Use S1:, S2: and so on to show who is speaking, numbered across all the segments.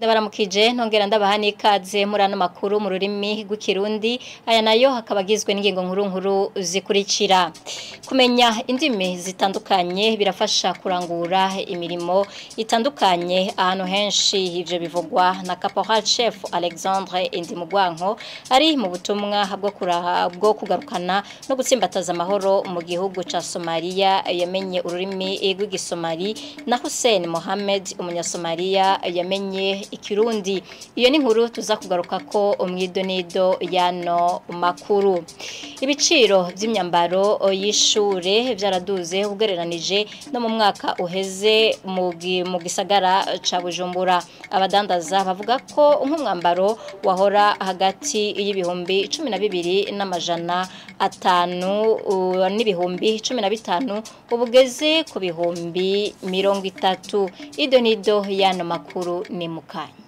S1: Ndabaramukije ntongera ndabaha n'ikaze muri ano makuru mu rurimi rw'ikirundi aya nayo hakaba agizwe n'ingingo nkuru zikurikira. Kumenya indimi zitandukanye birafasha kurangura imirimo itandukanye ahantu henshi, ivyo bivugwa na Caporal Chef Alexandre Indimugwanko ari mu butumwa bwo kugarukana no gutsimbataza amahoro mu gihugu ca Somalia yamenye ururimi rw'igisomali na Hussein Mohamed umunyasomaliya yamenye ikirundi. Iyo ni nkuru tuza kugaruka ko umwidonido yano makuru. Ibiciro vy'imyambaro y'ishure vyaraduze ugereranije no mu mwaka uheze mu gisagara ca Bujumbura. Abadandaza bavuga ko nk'umwambaro wahora hagati y'ibihumbi 12 n'amajana 5 n'ibihumbi 15 ubugeze ku bihumbi 30. Idonido yano makuru ni mukanya.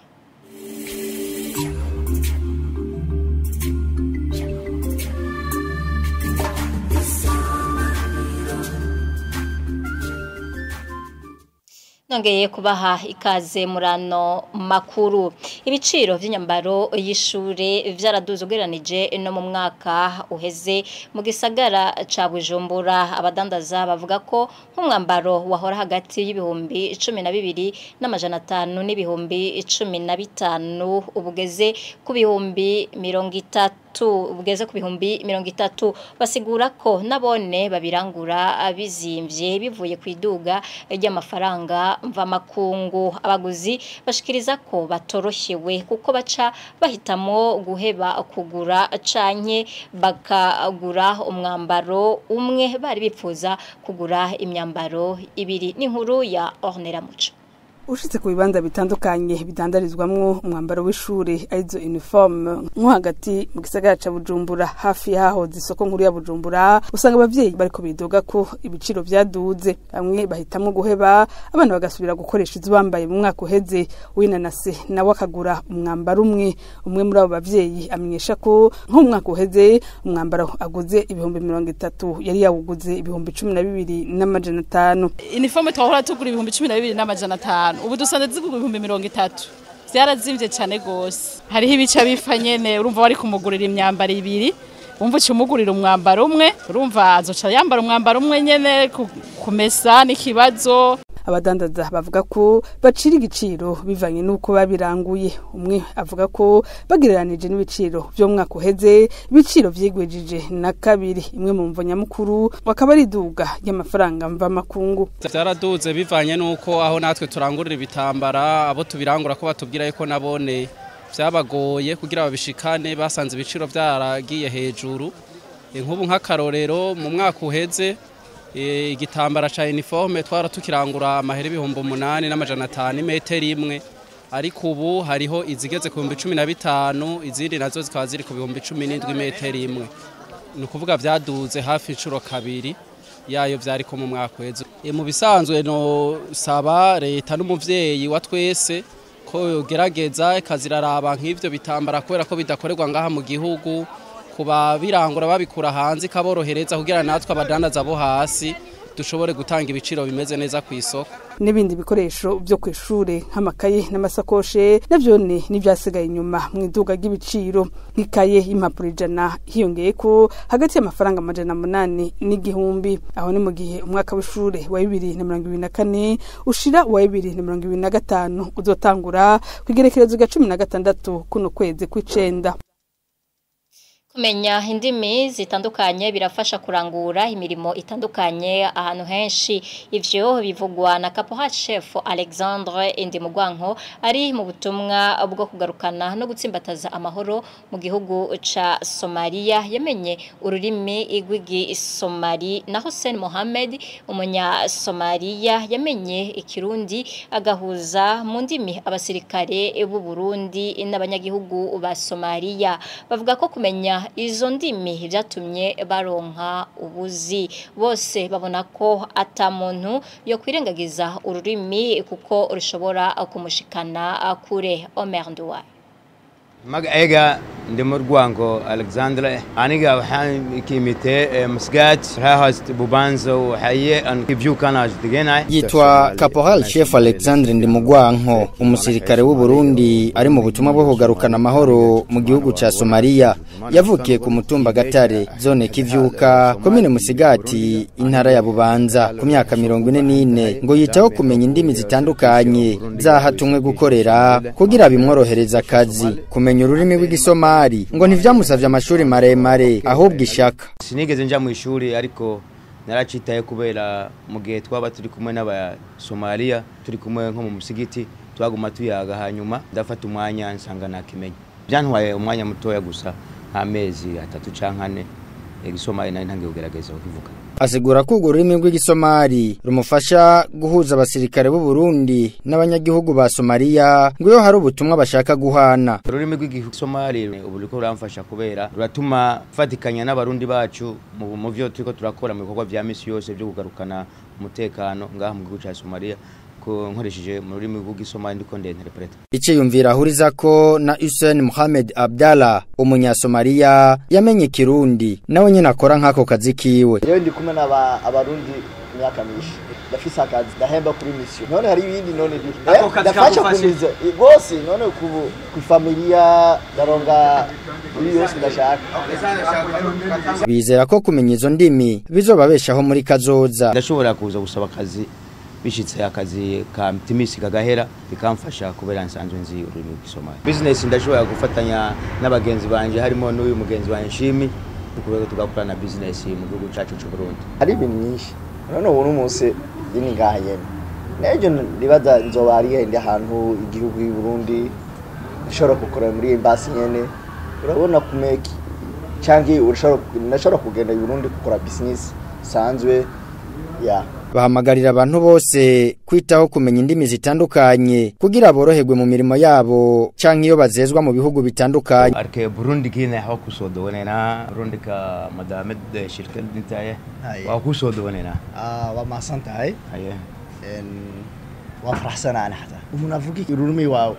S1: Nongeye kubaha ikaze murano makuru. Ibiciro vy'inyambaro y'ishure vyaraduze ugereranije no mu mwaka uheze mu gisagara ca Bujumbura. Abadandaza bavuga ko nk'umwambaro wahora hagati y'ibihumbi 12 n'amajana 5 n'ibihumbi 15 ubugeze ku bihumbi 30. Ubugeze ku bihumbi 30. Basigura ko nabone babirangura bizimvye bivuye kwiduga ry'amafaranga mva makungu. Abaguzi bashikiriza ko batorohewe kuko baca bahitamo guheba kugura canke bakagura umwambaro umwe bari bipfuza kugura imyambaro ibiri. N'inkuru ya Ornera Muco.
S2: Ushitse ku bibanza bitandukanye bidandarizwamwo umwambaro w'ishure arizo uniforme nko hagati mu gisagara ca Bujumbura hafi yaho zisoko nkuru ya Bujumbura, usanga abavyeyi bariko bidoga ko ibiciro vyaduze. Bamwe bahitamwo guheba abana bagasubira gukoresha izo bambaye mu mwaka uheze. Winanase nawe akagura umwambaro umwe muri abo bavyeyi amenyesha ko nko mu mwaka uheze umwambaro aguze ibihumbi 30 yari yawuguze ibihumbi 12 n'amajana 5.
S3: Uniforme twahora tugura ibihumbi 12 n'amajana 5. Ubu dusanze zigugwa ibihumbi 30. Vyarazimvye cyane gose. Hariho ibica bifa nyene urumva bari kumugurira imyambaro ibiri. Umva cyumugurira umwambaro umwe urumva azoca yambara umwambaro umwe nyene kumesa n'ikibazo.
S2: Abadandaza bavuga ko bacira igiciro bivanye nuko babiranguye. Umwe avuga ko bagereranije n'ibiciro byo mwaka uheze ibiciro vyigwejije na kabiri. Imwe mu mvo nyamukuru wakaba ari iduga y'amafaranga mva makungu.
S4: Vyaraduze bivanye nuko aho natwe turangurira ibitambara abo tubirangura ko batubwira yuko nabone vyabagoye kugira babishikane, basanze ibiciro vyaragiye hejuru. Nk'ubu nk'akarorero mu mwaka uheze igitambara cha uniforme twara tukirangura amahera ibihumbi 8 n'amajana 5 metero imwe, ariko ubu hariho izigeze ku 15 izindi nazo zikaba ziri ku 17 metero imwe. Nukuvuga vyaduze hafi incuro kabiri yayo vyari ko mu mwaka weze. Mu bisanzwe no saba leta n'umuvyeyi wa twese ko yogerageza ikaziraraba nk'ivyo bitambara kubera ko bidakorerwa ngaha mu gihugu, kuba birangura babikura hanze kaborohereza kugira natwe abadandaza bo hasi dushobore gutanga ibiciro bimeze neza ku isoko.
S2: N'ibindi bikoresho byo kw'ishure nk'amakaye n'amasakoshe navyo n'ivyasigaye inyuma mu iduga ry'ibiciro. Nk'ikaye y'impapuro 100 hiyongeye ko hagati y'amafaranga 800 n'igihumbi. Aho ni mu gihe umwaka w'ishure wa 2024 ushira wa 2025 uzotangura kwigerekerezo ga 16 kuno kwezi kw'icenda.
S1: Kumenya indimi zitandukanye birafasha kurangura imirimo itandukanye ahantu henshi. Ivyo bivugwa na Caporal Chef Alexandre Indimugwanko ari mu butumwa bwo kugarukana no gutsimbataza amahoro mu gihugu ca Somalia yamenye ururimi rw'igisomali na Hussein Mohamed umunya Somalia yamenye ikirundi agahuza mu ndimi abasirikare b'u Burundi n'abanyagihugu ba Somalia. Bavuga ko kumenya izo ndimi vyatumye baronka ubuzi. Bose babona ko ata muntu yo kwirengagiza ururimi kuko rushobora kumushikana kure. Omer Ndwa
S5: magaega ndimo Rwango Alexandre aniga waxaan kiimite Muscat raahast Bubanzo waxaye an kivyukana jdigena.
S6: Yitwa Caporal Chef Alexandre Ndimugwanko, umusirikare w'u Burundi ari mu butumwa bwo kugarukana amahoro mu gihugu ca Somalia. Yavukiye ku mutumba Gatare, zone Kivyuka, komine Musigati, intara ya Bubanza. Ku myaka 44 ngo yitaho kumenya indimi zitandukanye zahatumwe gukorera kugira bimworohereza akazi. Kumenya ururimi rw'igisomali ngo ntivyamusavye amashuri maremare ahubwo ishaka.
S5: Sinigeze nja mu ishuri ariko naracitaye kubera mu gihe twaba turi kumwe n'aba Somalia, turi kumwe nko mu musigiti, twaguma tuyaga, hanyuma ndafata umwanya nsanga nakimenya. Byantwaye umwanya mutoya gusa amezi 3 canke 4 igisomali nari ntangiye kugerageza kukivuga.
S6: Asigura ko ururimi rw'igisomali rumufasha guhuza abasirikare b'u Burundi n'abanyagihugu ba Somalia ngo yo hari ubutumwa bashaka guhana.
S5: Ururimi rw'igisomali ubu liko ruramfasha kubera ruratuma fatikanya n'abarundi bacu mu byo turiko turakora mu bikorwa vya misi yose byo kugarukana umutekano ngaha mu gihugu ca Somalia, nkoresheje mu rurimi rw'igisomali ndiko ndenterpreta.
S6: Iciyumvira ahuriza ko na Hussein Mohamed Abdallah, umunyasomalia yamenye Kirundi nawe nyine akora nk'ako kazi kiwe.
S7: Rero ndi kumwe n'abarundi myaka myinshi, ndafise akazi ndahemba kuri mission, none hari ibindi none ndafasha kumiza bose, none ku familia daronga uri yose ndashaka.
S6: Bizera ko kumenya izo ndimi bizobabeshaho muri kazoza.
S5: Ndashobora kuza gusaba akazi bishitse akazi ka Mtimisi kagahera bikamfasha kubera nsanzwe nzi ururimi rw'Isomali. Business ndashobora gufatanya n'abagenzi banje, harimo n'uyu mugenzi wa Nshimi, kubera tugakorana business mu gihugu cyacu cy'u Burundi.
S7: Hari ibintu byinshi none ubu n'umunsi dini ngaye nejo nibaza nzobari hende ahantu igihugu y'u Burundi nshobora gukora muri embassy nyene, urabona kumeki cangi urashobora kugenda i Burundi gukora business sanzwe ya.
S6: Bahamagarira abantu bose kwitaho kumenya indimi zitandukanye kugira boroherwe mu mirimo yabo canke iyo bazezwa mu bihugu bitandukanye.
S5: Arke Burundi kine aho kusodonena Burundi ka madame de shirkat nitaye wa kusodonena
S7: wa masantaye
S5: aye
S7: en wa farahsana ana hata umunavugi ururimi wawe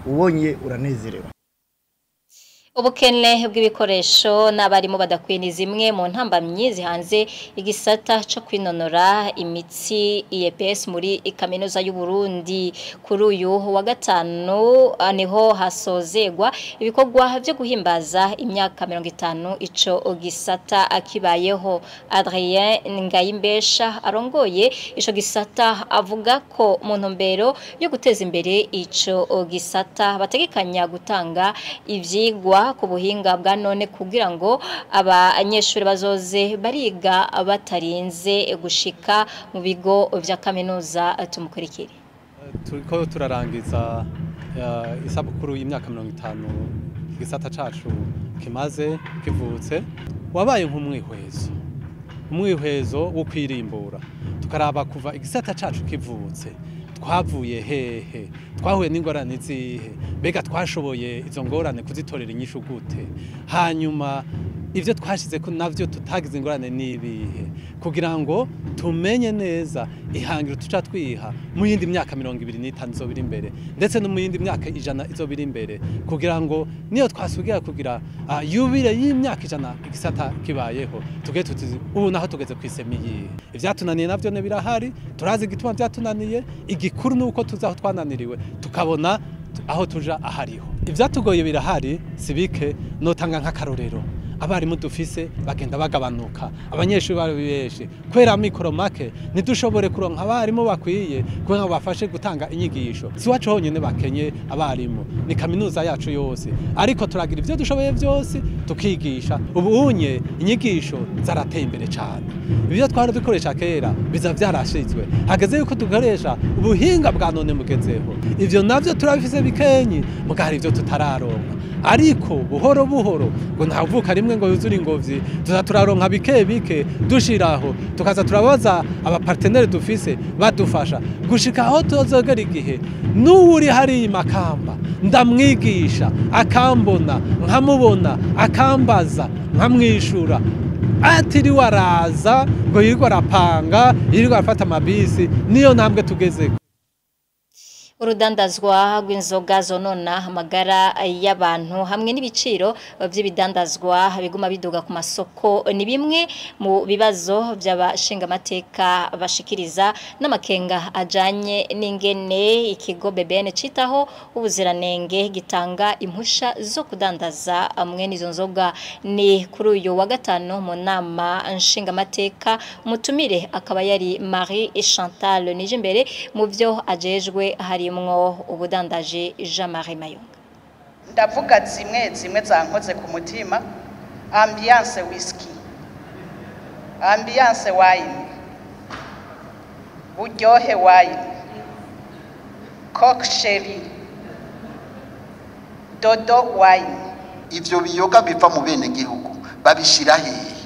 S7: ubonye uranezerewa.
S1: Ubukene bw'ibikoresho n'abarimu badakwiye zimwe mu ntambamyi zihanze igisata cyo kwinonora imitsi IEPS muri kaminuza y'u Burundi. Kuri uyu wa gatanu niho hasozegwa ibikorwa byo guhimbaza imyaka 50 ico gisata akibayeho. Adrien Ngayimbesha arongoye ico gisata avuga ko mu ntumbero yo guteza imbere ico gisata bategekanya gutanga ivyigwa ku buhinga bwa none kugira ngo abanyeshuri bazoze bariga batarinze gushika mu bigo vya kaminuza. Tumukurikire.
S8: Turiko turarangiza isabukuru y'imyaka 50 igisata cacu kimaze kivutse, wabaye nk'umwihwezo wo kwirimbura tukaraba kuva igisata cacu kivutse twavuye hehe, twahuye n'ingorane zihe, bega twashoboye izo ngorane kuzitorera inyishu gute, hanyuma ivyo twashize ko navyo tutagize ingorane nibihe, kugira ngo tumenye neza ihangiro tuca twiha mu yindi myaka 25 izobira imbere ndetse no mu yindi myaka 100 izobira imbere, kugira ngo niyo twasugira kugira yubire y'imyaka 100 igisata kibayeho tuge tuti ubu naho tugeze kwisemiye. Ivyatunaniye navyo ne birahari, turazi igituma vyatunaniye, igikuru nuko tuzaho twananiriwe tukabona aho tuja ahariho. Ivyatugoye birahari sibike, notanga nk'akarorero. Abarimu dufise bagenda bagabanuka, abanyeshuri barabibeshe kwera mikoro make ntidushobore kuronka abarimu bakwiye kugira ngo bafashe gutanga inyigisho. Si wacu honyene bakenye abarimu, ni kaminuza yacu yose, ariko turagira ivyo dushoboye byose tukigisha. Ubunye inyigisho zarateye imbere cyane, ibyo twari dukoresha kera biza vyarashizwe, hageze yuko dukoresha ubuhinga bwa none mugezeho. Ivyo navyo turabifise bikenyi, mugari ivyo tutararonka, ariko buhoro buhoro ngo ntavuka rimwe ngo yuzura ingobyi, tuzaturaronka bike bike dushiraho, tukaza turabaza aba partenaire dufise badufasha gushika aho tuzogera igihe n'uri hari Makamba ndamwigisha akambona, nkamubona akambaza, nkamwishura atiri waraza ngo yirirwa arapanga, yirirwa afata amabisi. Niyo ntambwe tugeze.
S1: urudandazwa rw'inzoga zonona amagara y'abantu hamwe n'ibiciro by'ibidandazwa biguma biduga ku masoko ni bimwe mu bibazo by'abashingamateka bashikiriza n'amakenga ajanye n'ingene ikigo BBN citaho ubuziranenge gitanga impusha zo kudandaza amwe n'izo nzoga. Ni kuri uyu wa gatanu mu nama nshingamateka umutumire akaba yari Marie Chantal Nijimbere mu byo ajejwe hari mwo ubudandaje Jean-Marie Mayonga.
S9: Ndavuga zimwe zankoze ku mutima: ambiance whisky, ambiance wine, buryohe wine, coke sherry, dodo wine.
S10: Ivyo biyoga biva mu bene gihugu babishira hehe?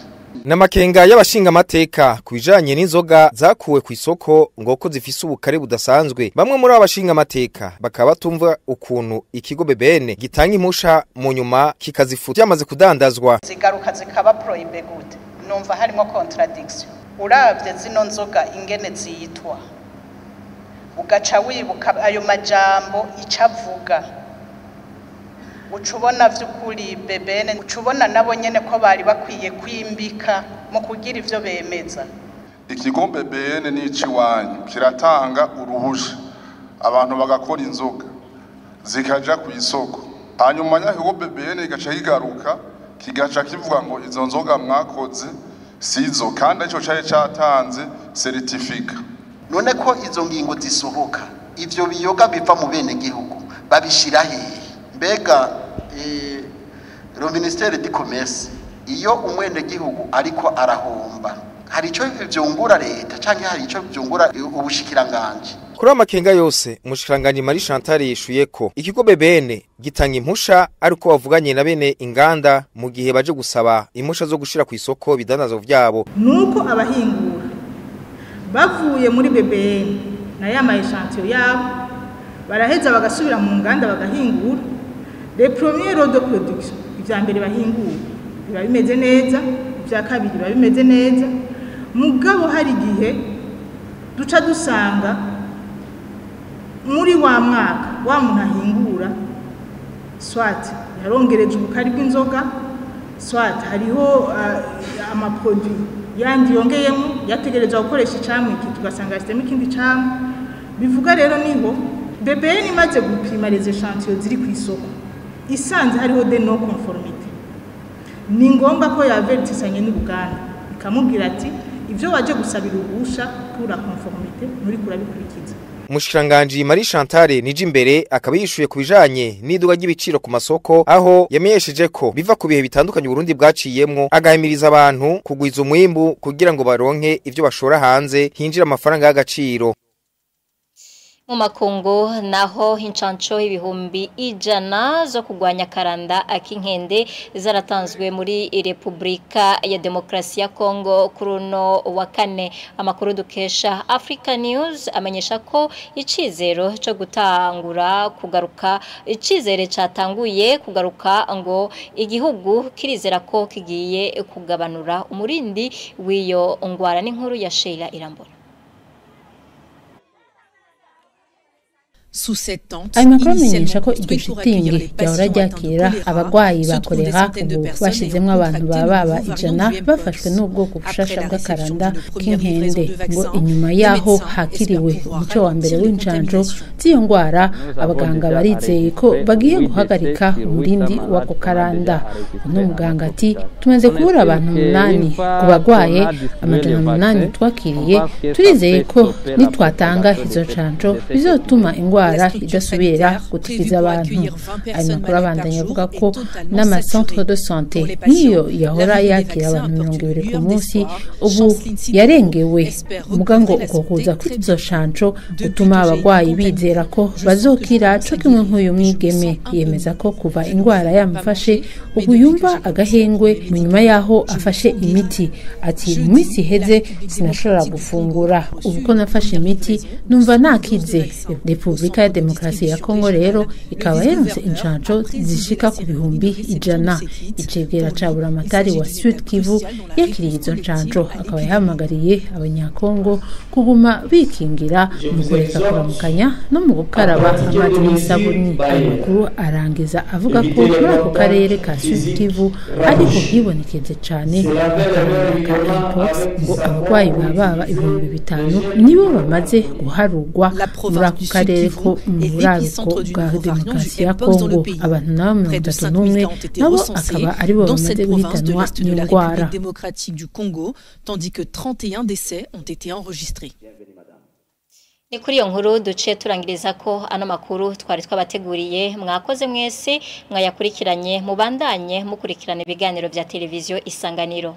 S11: Namakenga y'abashingamateka kubijanye n'inzoga zakuwe ku isoko ngo ko zifise ubukare budasanzwe. Bamwe muri abashingamateka bakaba batumva ukuntu ikigo BBN gitanga impusha mu nyuma kikazifuta yamaze kudandazwa.
S9: Zigaruka zikaba prohibe gute? Numva harimo contradiction. Uravye zino nzoga ingene ziyitwa, ugaca wibuka ayo majambo icavuga, ucubona vy'ukuri BBN, ucubona nabo nyene ko bari bakwiye kwimbika mu kugira ivyo bemeza.
S12: Ikigo BBN n'ici wanyu kiratanga uruhusha abantu bagakora inzoga zikaja ku isoko, hanyuma nyahigo BBN igaca higaruka kigaca kivuga ngo izo nzoga mwakoze sizo, kandi ico caye catanze certificat.
S10: None ko izo ngingo zisohoka ivyo biyoga biva mu bene gihugu babishira hehe? Mbega le ministère du commerce iyo umwende gihugu ariko arahomba hari ico vyungura leta canke hari ico vyungura ubushikiranganje?
S11: Kuri amakenga yose umushikiranganje Marie Chantal yishuye ko ikigo BBN gitanga impusha ariko bavuganye na bene inganda mu gihe baje gusaba impusha zo gushira ku isoko bidanazo vyabo.
S13: Nuko abahingura bavuye muri BBN na yama echantion yabo baraheza bagasubira mu nganda bagahingura. Les premiers lots de production ivya mbere bahingura biba bimeze neza, ivya kabiri biba bimeze neza, mugabo hari gihe duca dusanga muri wa mwaka wa muntu ahingura swat yarongereje ubukari bw'inzoga, swat hariho amaproduit yandi yongeyemo yategereza gukoresha icamwe iki tugasanga sistema ikindi camwe. Bivuga rero niho BBN imaze gupima les échantillons ziri ku isoko isanze hariho de no conformité, ni ngombwa ko yavertisanye n'Uganda ikamubwira ati ivyo waje gusabira ubusha pura conformité muri kurabikurikiza.
S11: Umushikiranganje Marie Chantal Nijimbere akaba yishuye kubijanye n'iduga ry'ibiciro ku masoko, aho yamenyesheje ko biva ku bihe bitandukanye Burundi bwaciyemwo, agahimiriza abantu kugwiza umwimbu kugira ngo baronke ivyo bashora hanze hinjira amafaranga y'agaciro.
S1: Mu makungu naho hincanco ibihumbi 100 zo kugwanya karanda akinkende zaratanzwe muri Republika ya Demokrasi ya Kongo kuruno wa kane. Amakuru dukesha Africa News amenyesha ko icizero cyo gutangura kugaruka icizere catanguye kugaruka ngo igihugu kirizera ko kigiye kugabanura umurindi w'iyo ngwara. N'inkuru ya Sheila Irambona.
S14: Ayo makuru amenyesha ko iryo shitingi ryahora ryakira abagwayi ba kolera ubu bashizemwo abantu baba 100 bafashwe n'ubwoko bushasha bw'akaranda k'inkende, ngo inyuma yaho hakiriwe umuco wa mbere w'incanco z'iyo ngwara abaganga barizeye ko bagiye guhagarika umurindi w'ako karanda. N'umuganga ati tumaze kubura abantu 8 ku bagwaye 800 twakiriye, turizeye ko nitwatanga izo ncanco bizotuma ingwara idasubira gutikiza abantu. Ayo makuru abandanya avuga ko n'amacentre de santé niyo yahora yakira abantu 200 ku munsi ubu yarengewe, mugango uko kuza kuri izo ncanco gutuma abagwayi bizera ko bazokira co kimwe nk'uyu mwigeme. Yemeza ko kuva ingwara yamufashe ubu yumva agahengwe mu nyuma yaho afashe imiti. Ati mu minsi iheze sinashobora gufungura, ubu ko nafashe imiti numva nakize. Republika Republika ya Demokarasi ya Kongo rero ikaba yaronse incanco zishika ku bihumbi 100. Icegera ca buramatari wa Sud Kivu yakiriye izo ncanco akaba yahamagariye abanyakongo kuguma bikingira mu kureka kuramukanya no mu gukaraba amazi n'isabuni. Amakuru arangiza avuga ko muri ako karere ka Sud Kivu ariko hibonekeze cane mpox ngo abarwayi baba ibihumbi 5 nibo bamaze guharugwa muri ako karere ko mu buraruko bwa Demokarasi ya Kongo. Abantu nabo 31 nabo akaba aribo bamaze guhitanwa n'indwara
S15: démocratique du Congo, tandis que 31 décès ont été enregistrés.
S1: Ni kuri iyo nkuru duce turangiriza ko ano makuru twari twabateguriye. Mwakoze mwese mwayakurikiranye, mubandanye mukurikirana ibiganiro bya televiziyo Isanganiro.